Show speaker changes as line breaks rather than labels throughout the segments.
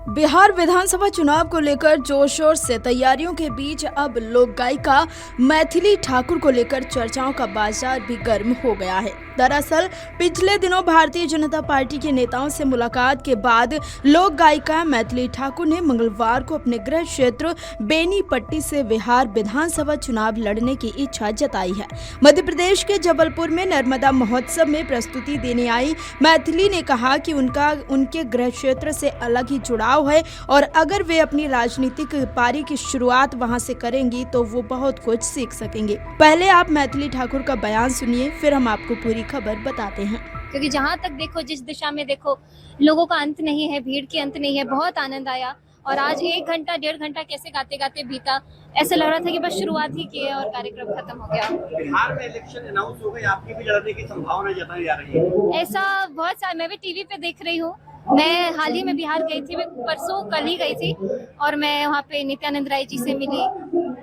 बिहार विधानसभा चुनाव को लेकर जोर शोर से तैयारियों के बीच अब लोक गायिका मैथिली ठाकुर को लेकर चर्चाओं का बाजार भी गर्म हो गया है। दरअसल पिछले दिनों भारतीय जनता पार्टी के नेताओं से मुलाकात के बाद लोक गायिका मैथिली ठाकुर ने मंगलवार को अपने गृह क्षेत्र बेनीपट्टी से बिहार विधानसभा चुनाव लड़ने की इच्छा जताई है। मध्य प्रदेश के जबलपुर में नर्मदा महोत्सव में प्रस्तुति देने आई मैथिली ने कहा कि उनके गृह क्षेत्र से अलग ही जुड़ाव है और अगर वे अपनी राजनीतिक पारी की शुरुआत वहां से करेंगी तो वो बहुत कुछ सीख सकेंगे। पहले आप मैथिली ठाकुर का बयान सुनिए, फिर हम आपको पूरी खबर बताते हैं।
क्योंकि जहाँ तक देखो, जिस दिशा में देखो, लोगों का अंत नहीं है, भीड़ की अंत नहीं है। बहुत आनंद आया और आज 1 घंटा 1.5 घंटा कैसे गाते गाते बीता। ऐसा लग रहा था कि बस शुरुआत ही की है और कार्यक्रम खत्म हो गया।
बिहार में इलेक्शन अनाउंस हो गई, आपकी भी लड़ने की संभावना जताई जा रही है।
ऐसा बहुत सारा, मैं भी टीवी पे देख रही हूँ। मैं हाल ही में बिहार गई थी, मैं परसों कल ही गई थी और मैं वहाँ पे नित्यानंद राय जी से मिली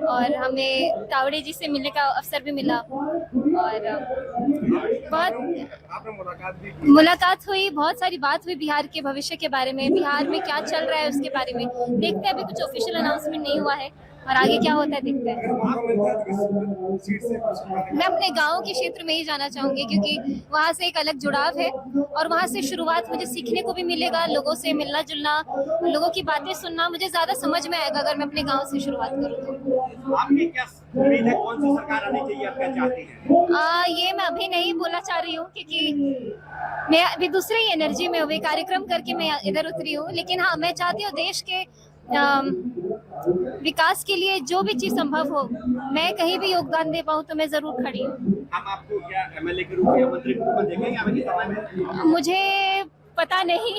और हमें तावड़े जी से मिलने का अवसर भी मिला और बहुत मुलाकात हुई, बहुत सारी बात हुई बिहार के भविष्य के बारे में, बिहार में क्या चल रहा है उसके बारे में। देखते हैं, अभी कुछ ऑफिशियल अनाउंसमेंट नहीं हुआ है और आगे क्या होता है देखते हैं। मैं अपने गांव के क्षेत्र में ही जाना चाहूंगी क्योंकि वहां से एक अलग जुड़ाव है और वहां से शुरुआत मुझे सीखने को भी मिलेगा। लोगों से मिलना जुलना, लोगों की बातें सुनना मुझे ज्यादा समझ में आएगा अगर मैं अपने गांव से शुरुआत करूँ तो।
आपकी क्या उम्मीद है, कौन सी सरकार आनी चाहिए, आप क्या चाहती हैं?
ये मैं अभी नहीं बोलना चाह रही हूँ क्योंकि मैं अभी दूसरे ही एनर्जी में हुई, कार्यक्रम करके मैं इधर उतरी हूँ। लेकिन हाँ, मैं चाहती हूँ देश के विकास के लिए जो भी चीज संभव हो, मैं कहीं भी योगदान दे पाऊँ तो मैं जरूर खड़ी हूँ।
हम आपको क्या एमएलए के रूप में, मंत्री के रूप में देखेंगे आगे के समय में?
मुझे पता नहीं,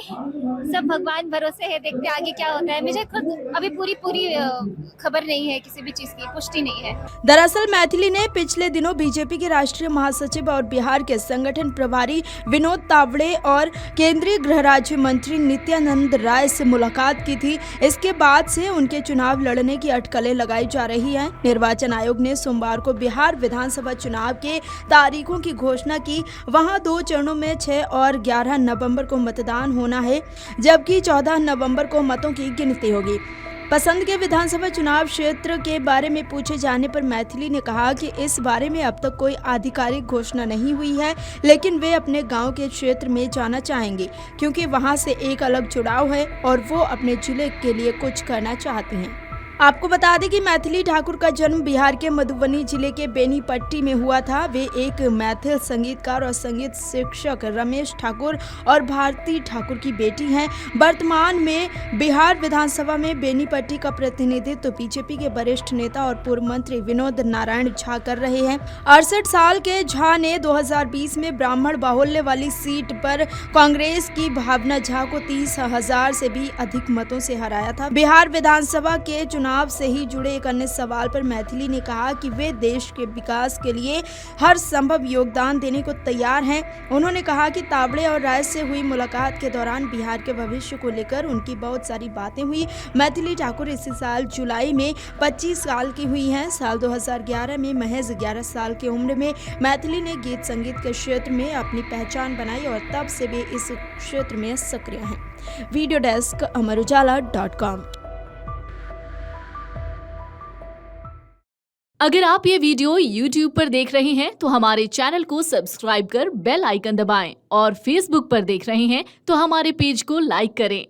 सब भगवान भरोसे है, देखते आगे क्या होता है। मुझे खुद अभी पूरी खबर नहीं है, किसी भी चीज की पुष्टि नहीं है।
दरअसल मैथिली ने पिछले दिनों बीजेपी के राष्ट्रीय महासचिव और बिहार के संगठन प्रभारी विनोद तावड़े और केंद्रीय गृह राज्य मंत्री नित्यानंद राय से मुलाकात की थी। इसके बाद से उनके चुनाव लड़ने की अटकलें लगाई जा रही हैं। निर्वाचन आयोग ने सोमवार को बिहार विधानसभा चुनाव के तारीखों की घोषणा की। वहां 2 चरणों में 6 और 11 नवंबर को मतदान होना है, जबकि 14 नवंबर को मतों की गिनती होगी। पसंद के विधानसभा चुनाव क्षेत्र के बारे में पूछे जाने पर मैथिली ने कहा कि इस बारे में अब तक कोई आधिकारिक घोषणा नहीं हुई है, लेकिन वे अपने गांव के क्षेत्र में जाना चाहेंगे क्योंकि वहां से एक अलग जुड़ाव है और वो अपने जिले के लिए कुछ करना चाहते हैं। आपको बता दें कि मैथिली ठाकुर का जन्म बिहार के मधुबनी जिले के बेनीपट्टी में हुआ था। वे एक मैथिल संगीतकार और संगीत शिक्षक रमेश ठाकुर और भारती ठाकुर की बेटी हैं। वर्तमान में बिहार विधानसभा में बेनीपट्टी का प्रतिनिधित्व बीजेपी के वरिष्ठ नेता और पूर्व मंत्री विनोद नारायण झा कर रहे हैं। 68 साल के झा ने 2020 में ब्राह्मण बाहुल्य वाली सीट पर कांग्रेस की भावना झा को 30,000 से भी अधिक मतों से हराया था। बिहार विधानसभा के चुनाव से ही जुड़े एक अन्य सवाल पर मैथिली ने कहा कि वे देश के विकास के लिए हर संभव योगदान देने को तैयार हैं। उन्होंने कहा कि तावड़े और राय से हुई मुलाकात के दौरान बिहार के भविष्य को लेकर उनकी बहुत सारी बातें हुई। मैथिली ठाकुर इसी साल जुलाई में 25 साल की हुई हैं। साल 2011 में महज 11 साल की उम्र में मैथिली ने गीत संगीत के क्षेत्र में अपनी पहचान बनाई और तब से वे इस क्षेत्र में सक्रिय हैं। वीडियो डेस्क अमरउजाला.com।
अगर आप ये वीडियो YouTube पर देख रहे हैं तो हमारे चैनल को सब्सक्राइब कर बेल आइकन दबाएं और Facebook पर देख रहे हैं तो हमारे पेज को लाइक करें।